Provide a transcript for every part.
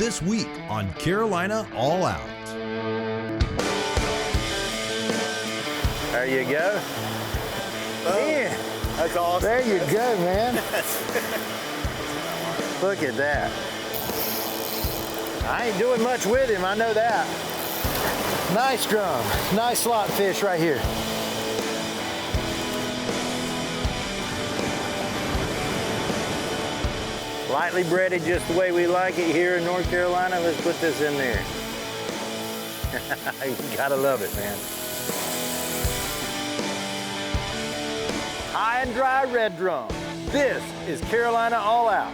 this week on Carolina All Out. There you go. Yeah. That's awesome. There you go, man. Look at that. I ain't doing much with him, I know that. Nice drum, nice slot fish right here. Lightly breaded just the way we like it here in North Carolina. Let's put this in there. You gotta love it, man. High and dry red drum. This is Carolina All Out.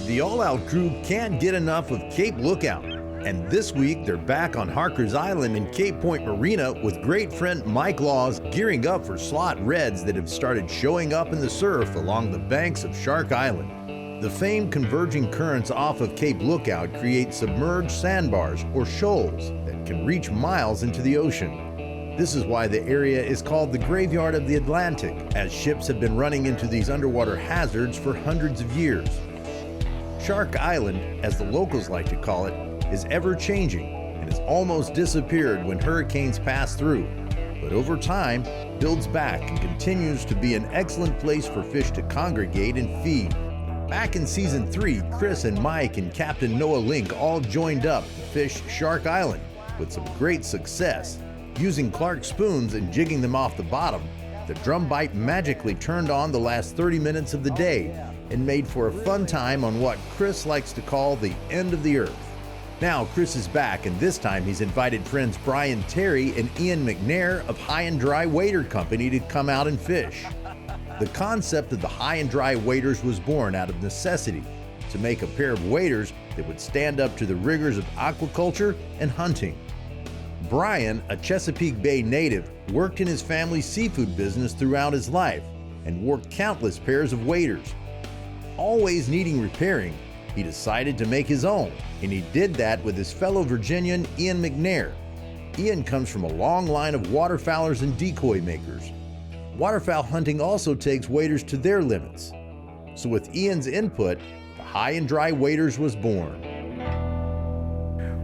The All Out crew can't get enough of Cape Lookout, and this week they're back on Harker's Island in Cape Point Marina with great friend Mike Laws gearing up for slot reds that have started showing up in the surf along the banks of Shark Island. The famed converging currents off of Cape Lookout create submerged sandbars or shoals that can reach miles into the ocean. This is why the area is called the Graveyard of the Atlantic, as ships have been running into these underwater hazards for hundreds of years. Shark Island, as the locals like to call it, is ever-changing and has almost disappeared when hurricanes pass through, but over time builds back and continues to be an excellent place for fish to congregate and feed. Back in Season 3, Chris and Mike and Captain Noah Lynk all joined up to fish Shark Island with some great success. Using Clark spoons and jigging them off the bottom, the drum bite magically turned on the last 30 minutes of the day and made for a fun time on what Chris likes to call the end of the earth. Now Chris is back, and this time he's invited friends Brian Terry and Ian McNair of High and Dry Wader Company to come out and fish. The concept of the High and Dry Waders was born out of necessity to make a pair of waders that would stand up to the rigors of aquaculture and hunting. Brian, a Chesapeake Bay native, worked in his family's seafood business throughout his life and wore countless pairs of waders. Always needing repairing, he decided to make his own, and he did that with his fellow Virginian Ian McNair. Ian comes from a long line of waterfowlers and decoy makers. Waterfowl hunting also takes waders to their limits. So with Ian's input, the High and Dry Waders was born.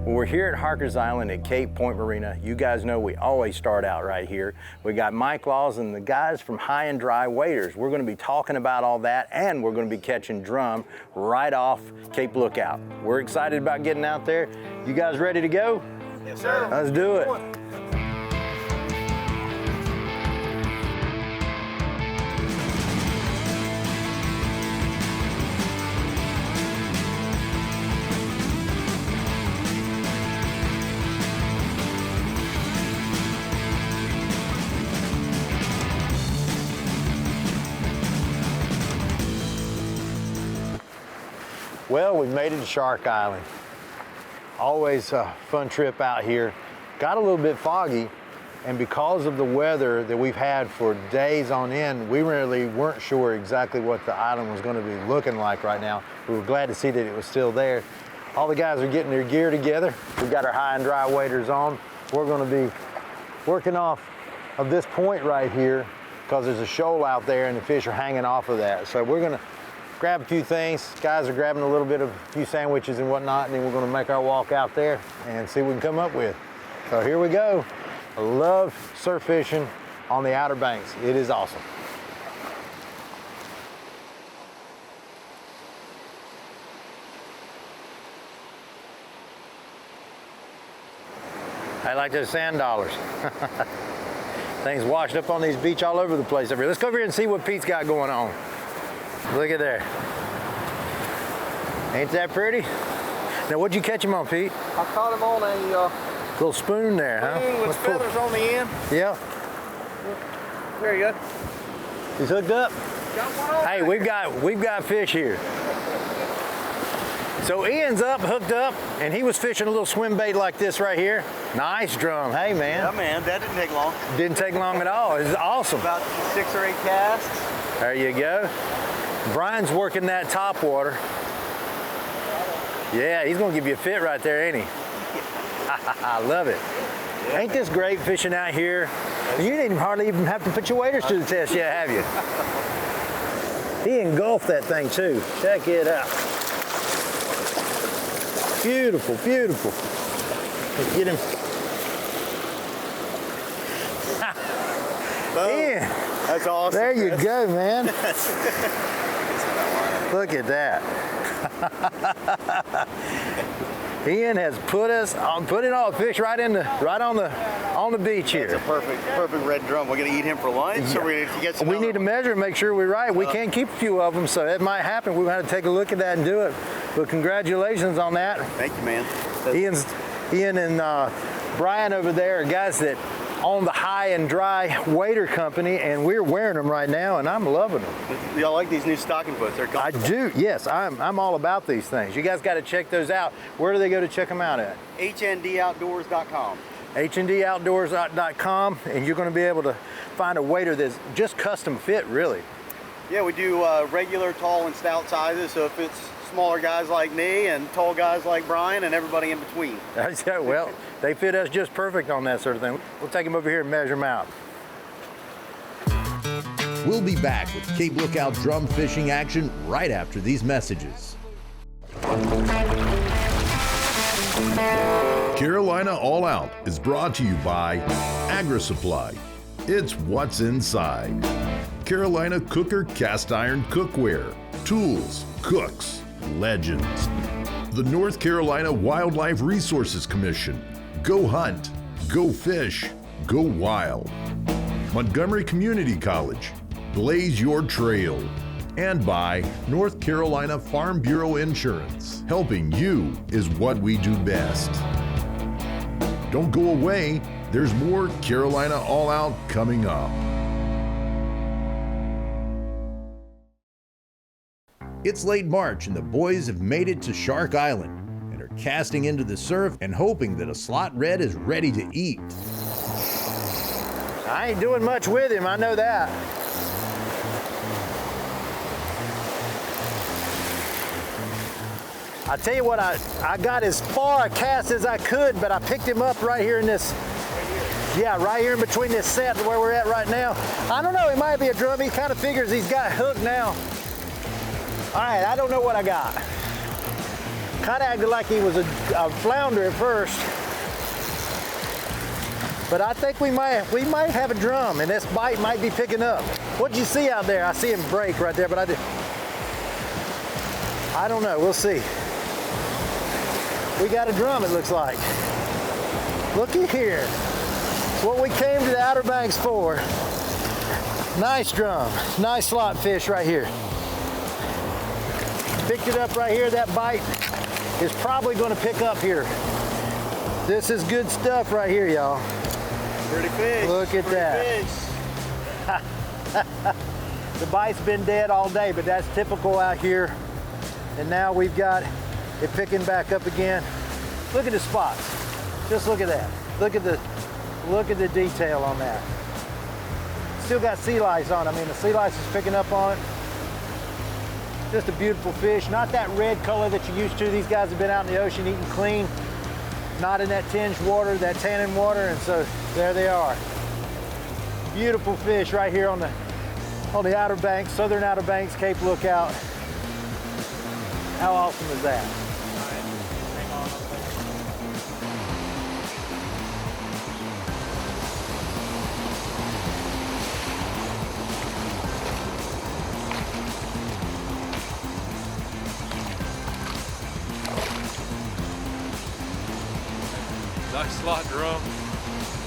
Well, we're here at Harker's Island at Cape Point Marina. You guys know we always start out right here. We got Mike Laws and the guys from High and Dry Waders. We're going to be talking about all that, and we're going to be catching drum right off Cape Lookout. We're excited about getting out there. You guys ready to go? Yes, sir. Let's do it. Well, we made it to Shark Island. Always a fun trip out here. Got a little bit foggy, and because of the weather that we've had for days on end, we really weren't sure exactly what the island was going to be looking like right now. We were glad to see that it was still there. All the guys are getting their gear together. We've got our High and Dry waders on. We're going to be working off of this point right here because there's a shoal out there and the fish are hanging off of that. So we're going to grab a few things. Guys are grabbing a little bit of a few sandwiches and whatnot, and then we're going to make our walk out there and see what we can come up with. So here we go. I love surf fishing on the Outer Banks. It is awesome. I like those sand dollars. Things washed up on these beach all over the place over here. Let's go over here and see what Pete's got going on. Look at there. Ain't that pretty? Now, what'd you catch him on, Pete? I caught him on a Little spoon there, huh? spoon with Let's pull- feathers on the end. Yeah. There you go. He's hooked up. Got one on Hey, there. we've got fish here. So Ian's hooked up, and he was fishing a little swim bait like this right here. Nice drum. Hey, man. Yeah, man, that didn't take long. Didn't take long at all. It was awesome. About 6 or 8 casts. There you go. Brian's working that top water. Yeah, he's gonna give you a fit right there, ain't he? I love it. Ain't this great fishing out here? You didn't hardly even have to put your waders to the test yet, have you? He engulfed that thing too. Check it out. Beautiful, beautiful. Let's get him. Ian, That's awesome. there you go, man. Look at that. Ian has putting all the fish right on the beach here. It's a perfect red drum. We're gonna eat him for lunch, so we're gonna get some. We need to measure and make sure we're right. We can't keep a few of them, so it might happen. We're going to take a look at that and do it. But congratulations on that. Thank you, man. Ian and Brian over there are guys that own the High and Dry Wader Company, and we're wearing them right now, and I'm loving them. Y'all like these new stocking boots? They're I comfortable. do, yes. I'm all about these things. You guys got to check those out. Where do they go to check them out at? HNDOutdoors.com. HNDOutdoors.com, and you're going to be able to find a wader that's just custom fit, really. Yeah, we do regular, tall, and stout sizes. So if it's smaller guys like me and tall guys like Brian and everybody in between. Well, they fit us just perfect on that sort of thing. We'll take them over here and measure them out. We'll be back with Cape Lookout drum fishing action right after these messages. Carolina All Out is brought to you by AgriSupply. It's what's inside. Carolina Cooker Cast Iron Cookware. Tools, cooks, legends. The North Carolina Wildlife Resources Commission. Go hunt, go fish, go wild. Montgomery Community College. Blaze your trail. And by North Carolina Farm Bureau Insurance. Helping you is what we do best. Don't go away. There's more Carolina All Out coming up. It's late March and the boys have made it to Shark Island and are casting into the surf and hoping that a slot red is ready to eat. I ain't doing much with him, I know that. I tell you what, I got as far a cast as I could, but I picked him up right here in this, right here in between this set where we're at right now. I don't know, he might be a drum. He kind of figures he's got hooked now. All right, I don't know what I got. Kind of acted like he was a flounder at first. But I think we might have a drum, and this bite might be picking up. What'd you see out there? I see him break right there, but I don't know, we'll see. We got a drum, it looks like. Looky here. It's what we came to the Outer Banks for. Nice drum, nice slot fish right here. Picked it up right here. That bite is probably going to pick up here. This is good stuff right here, y'all. Pretty fish. Look at that. The bite's been dead all day, but that's typical out here. And now we've got it picking back up again. Look at the spots. Just look at that. Look at the detail on that. Still got sea lice on. I mean, the sea lice is picking up on it. Just a beautiful fish. Not that red color that you're used to. These guys have been out in the ocean eating clean. Not in that tinged water, that tannin water, and so there they are. Beautiful fish right here on the Outer Banks, Southern Outer Banks, Cape Lookout. How awesome is that? Nice slot drum.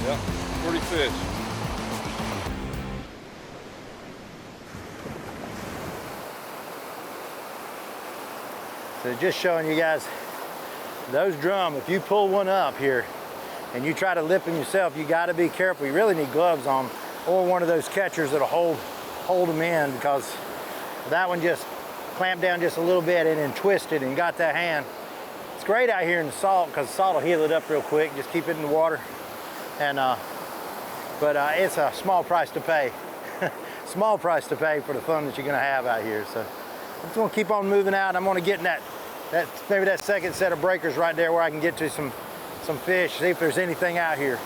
Yep, pretty fish. So just showing you guys those drum, if you pull one up here and you try to lip them yourself, you got to be careful. You really need gloves on, or one of those catchers that'll hold them in, because that one just clamped down just a little bit and then twisted and got that hand. It's great out here in the salt because the salt will heal it up real quick. Just keep it in the water. And but it's a small price to pay. Small price to pay for the fun that you're gonna have out here. So I'm just gonna keep on moving out. I'm gonna get in maybe that second set of breakers right there where I can get to some fish, see if there's anything out here.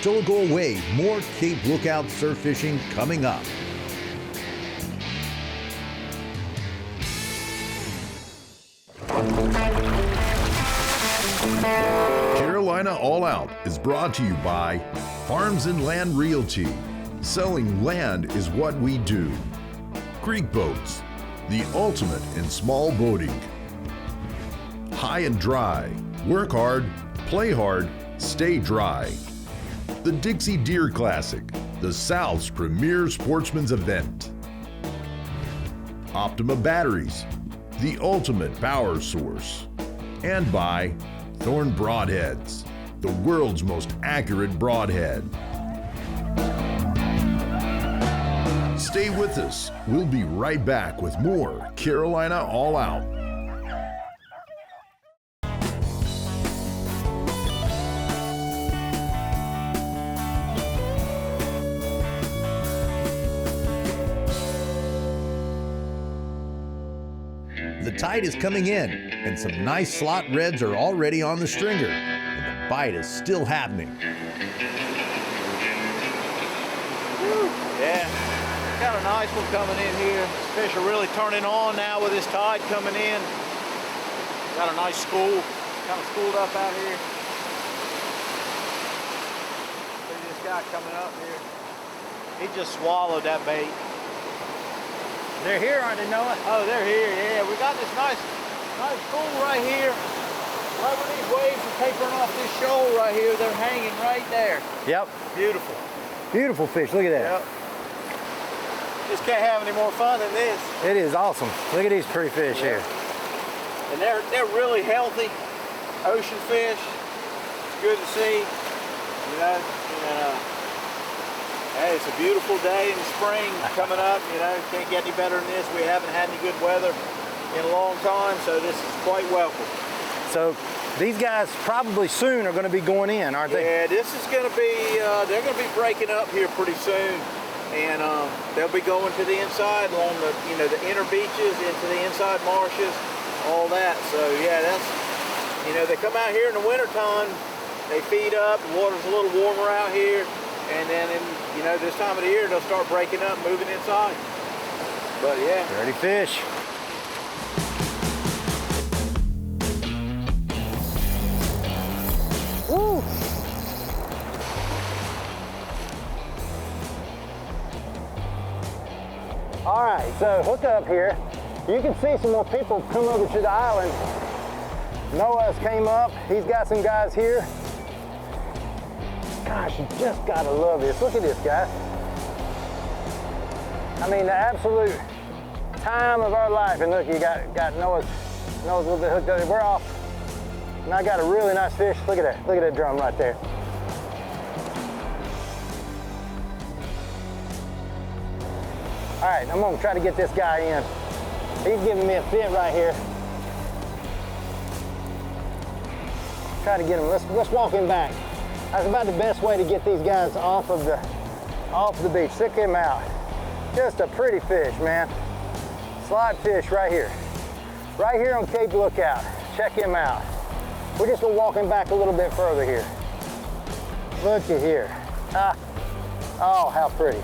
Don't go away, more Cape Lookout surf fishing coming up. Carolina All Out is brought to you by Farms and Land Realty. Selling land is what we do. Creek Boats, the ultimate in small boating. High and Dry, work hard, play hard, stay dry. The Dixie Deer Classic, the South's premier sportsman's event. Optima Batteries, the ultimate power source. And by Thorn Broadheads, the world's most accurate broadhead. Stay with us. We'll be right back with more Carolina All Out. The tide is coming in, and some nice slot reds are already on the stringer, and the bite is still happening. Yeah, got a nice one coming in here. Fish are really turning on now with this tide coming in. Got a nice school, kind of schooled up out here. See this guy coming up here. He just swallowed that bait. They're here, aren't they, Noah? Oh, they're here, yeah. We got this nice school right here. Right where these waves are tapering off this shoal right here. They're hanging right there. Yep. Beautiful. Beautiful fish, look at that. Yep. Just can't have any more fun than this. It is awesome. Look at these pretty fish here. And they're really healthy ocean fish. It's good to see. You know, hey, it's a beautiful day in the spring coming up. You know, can't get any better than this. We haven't had any good weather in a long time, so this is quite welcome. So these guys probably soon are going to be going in, aren't they? Yeah, this is going to be, they're going to be breaking up here pretty soon. And they'll be going to the inside along the, the inner beaches, into the inside marshes, all that. So yeah, that's, they come out here in the wintertime, they feed up, the water's a little warmer out here, and then in, this time of the year, they'll start breaking up, moving inside. But yeah. Dirty fish. Woo! All right, so hook up here. You can see some more people come over to the island. Noah's came up. He's got some guys here. Gosh, you just gotta love this. Look at this, guys. I mean, the absolute time of our life. And look, you got Noah's a little bit hooked up. We're off. And I got a really nice fish. Look at that. Look at that drum right there. All right, I'm gonna try to get this guy in. He's giving me a fit right here. Try to get him. Let's walk him back. That's about the best way to get these guys off the beach. Stick him out. Just a pretty fish, man. Slot fish right here. Right here on Cape Lookout. Check him out. We're just gonna walk him back a little bit further here. Look at here. Oh, how pretty.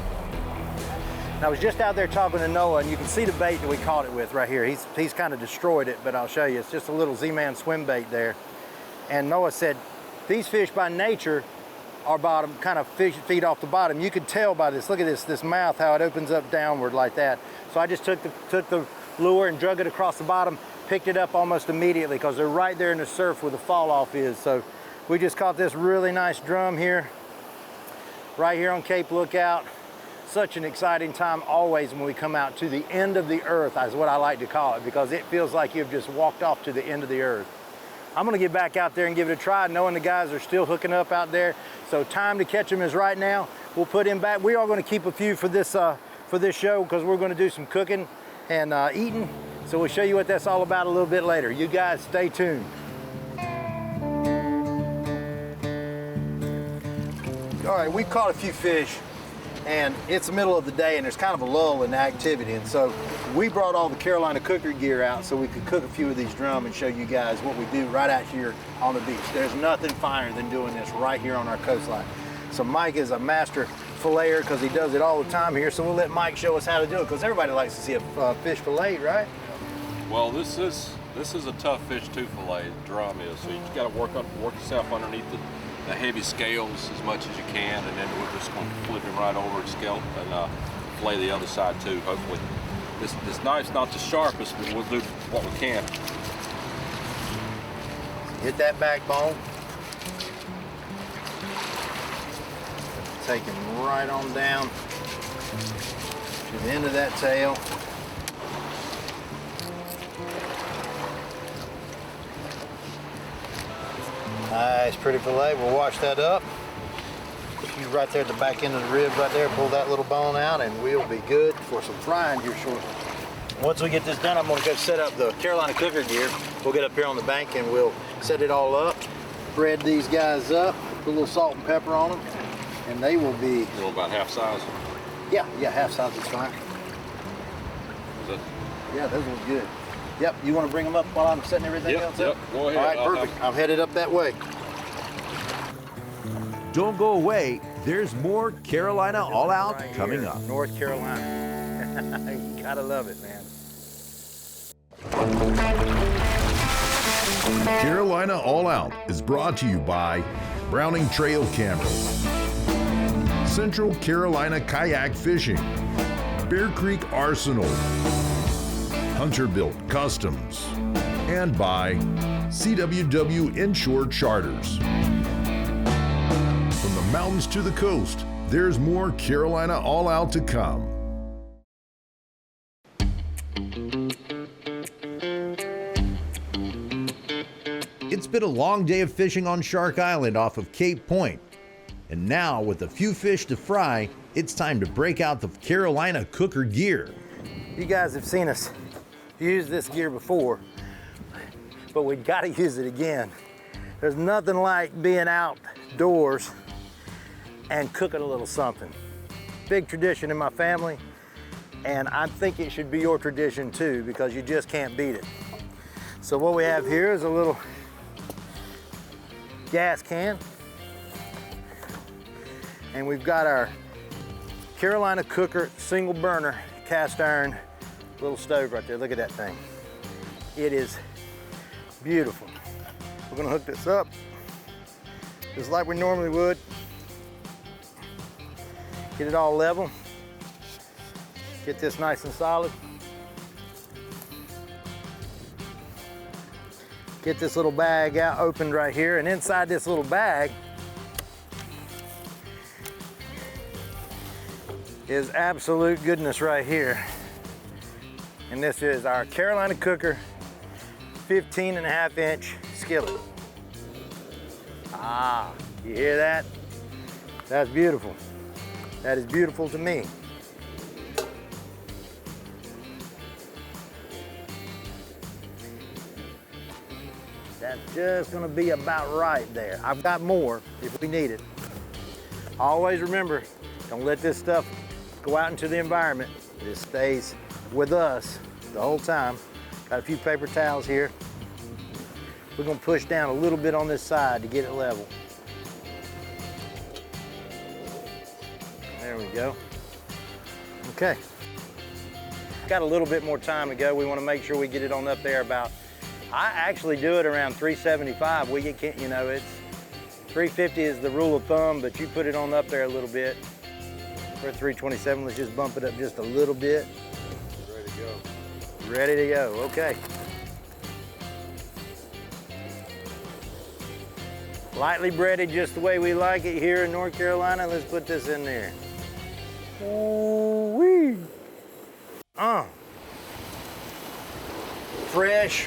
I was just out there talking to Noah, and you can see the bait that we caught it with right here. He's kind of destroyed it, but I'll show you. It's just a little Z-Man swim bait there. And Noah said, these fish by nature are bottom, kind of feed off the bottom. You can tell by this. Look at this mouth, how it opens up downward like that. So I just took the lure and drug it across the bottom, picked it up almost immediately because they're right there in the surf where the fall off is. So we just caught this really nice drum here, right here on Cape Lookout. such an exciting time always when we come out to the end of the earth, is what I like to call it, because it feels like you've just walked off to the end of the earth. I'm gonna get back out there and give it a try, knowing the guys are still hooking up out there. So time to catch them is right now. We'll put him back. We are gonna keep a few for this show, because we're gonna do some cooking and eating. So we'll show you what that's all about a little bit later. You guys stay tuned. All right, we've caught a few fish, and it's the middle of the day and there's kind of a lull in the activity, and so we brought all the Carolina cooker gear out so we could cook a few of these drum and show you guys what we do right out here on the beach. There's nothing finer than doing this right here on our coastline. So Mike is a master filleter because he does it all the time here, so we'll let Mike show us how to do it, because everybody likes to see a fish filleted, right? Well, this is a tough fish to fillet. The drum is, so you got to work yourself underneath the heavy scales as much as you can, and then we're just going to flip him right over and scalp and fillet the other side too. Hopefully, this knife's not the sharpest, but we'll do what we can. Hit that backbone. Take him right on down to the end of that tail. Nice, pretty fillet. We'll wash that up. You right there at the back end of the rib right there, pull that little bone out, and we'll be good for some frying here shortly. Once we get this done, I'm gonna go set up the Carolina cooker gear. We'll get up here on the bank and we'll set it all up, bread these guys up, put a little salt and pepper on them, and they will be... A little about half size. Yeah, half size is fine. Is that... Yeah, those look good. Yep, you want to bring them up while I'm setting everything else up? Yep, go ahead. All right, perfect. I'm headed up that way. Don't go away. There's more Carolina All Out Right coming here, up. North Carolina. You gotta love it, man. Carolina All Out is brought to you by Browning Trail Cameras, Central Carolina Kayak Fishing, Bear Creek Arsenal, Hunterbuilt Customs, and by CWW Inshore Charters. From the mountains to the coast, there's more Carolina All Out to come. It's been a long day of fishing on Shark Island off of Cape Point. And now, with a few fish to fry, it's time to break out the Carolina cooker gear. You guys have seen us use this gear before, but we've got to use it again. There's nothing like being outdoors and cooking a little something. Big tradition in my family, and I think it should be your tradition too, because you just can't beat it. So what we have here is a little gas can, and we've got our Carolina cooker single burner cast iron little stove right there. Look at that thing. It is beautiful. We're gonna hook this up just like we normally would. Get it all level. Get this nice and solid. Get this little bag out, opened right here, and inside this little bag is absolute goodness right here. And this is our Carolina cooker 15.5-inch skillet. Ah, you hear that? That's beautiful. That is beautiful to me. That's just gonna be about right there. I've got more if we need it. Always remember, don't let this stuff go out into the environment. It stays with us the whole time. Got a few paper towels here. We're gonna push down a little bit on this side to get it level. There we go. Okay. Got a little bit more time to go. We wanna make sure we get it on up there about, I actually do it around 375. We get, you know, it's 350 is the rule of thumb, but you put it on up there a little bit. We're at 327, let's just bump it up just a little bit. Ready to go. Ready to go, okay. Lightly breaded just the way we like it here in North Carolina. Let's put this in there. Ooh-wee. Fresh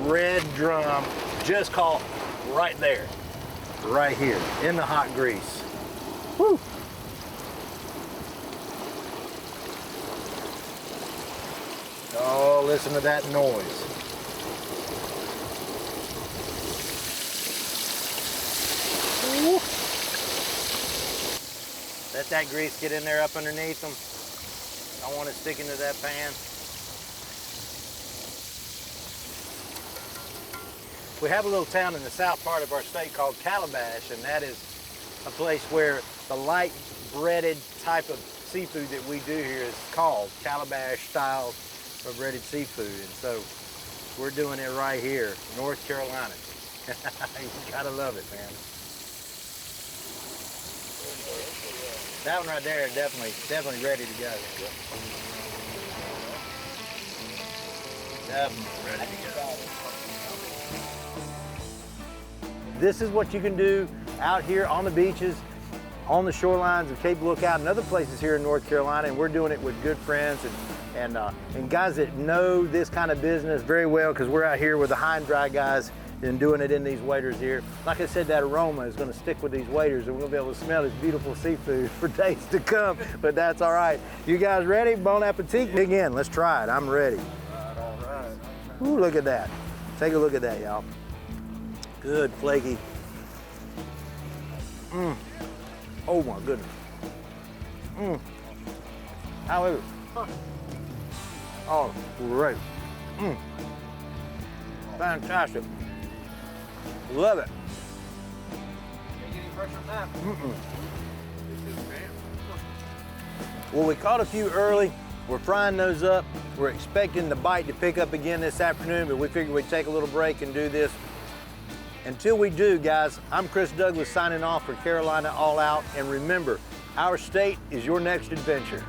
red drum, just caught right there, right here, in the hot grease. Woo! Oh, listen to that noise. Woo. Let that grease get in there up underneath them. Don't want it sticking to that pan. We have a little town in the south part of our state called Calabash, and that is a place where the light breaded type of seafood that we do here is called Calabash style of breaded seafood. And so we're doing it right here, North Carolina. You gotta love it, man. That one right there is definitely ready to go. Definitely ready to go. This is what you can do out here on the beaches, on the shorelines of Cape Lookout and other places here in North Carolina, and we're doing it with good friends and guys that know this kind of business very well, because we're out here with the high and dry guys and doing it in these waders here. Like I said, that aroma is going to stick with these waders, and we'll be able to smell this beautiful seafood for days to come, but that's all right. You guys ready? Bon appetit. Dig in. Let's try it. I'm ready. All right. Ooh, look at that. Take a look at that, y'all. Good, flaky. Oh my goodness. How is it? Oh, great. Fantastic. Love it. Well, we caught a few early. We're frying those up. We're expecting the bite to pick up again this afternoon, but we figured we'd take a little break and do this. Until we do, guys, I'm Chris Douglas signing off for Carolina All Out. And remember, our state is your next adventure.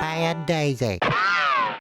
Bad Daisy.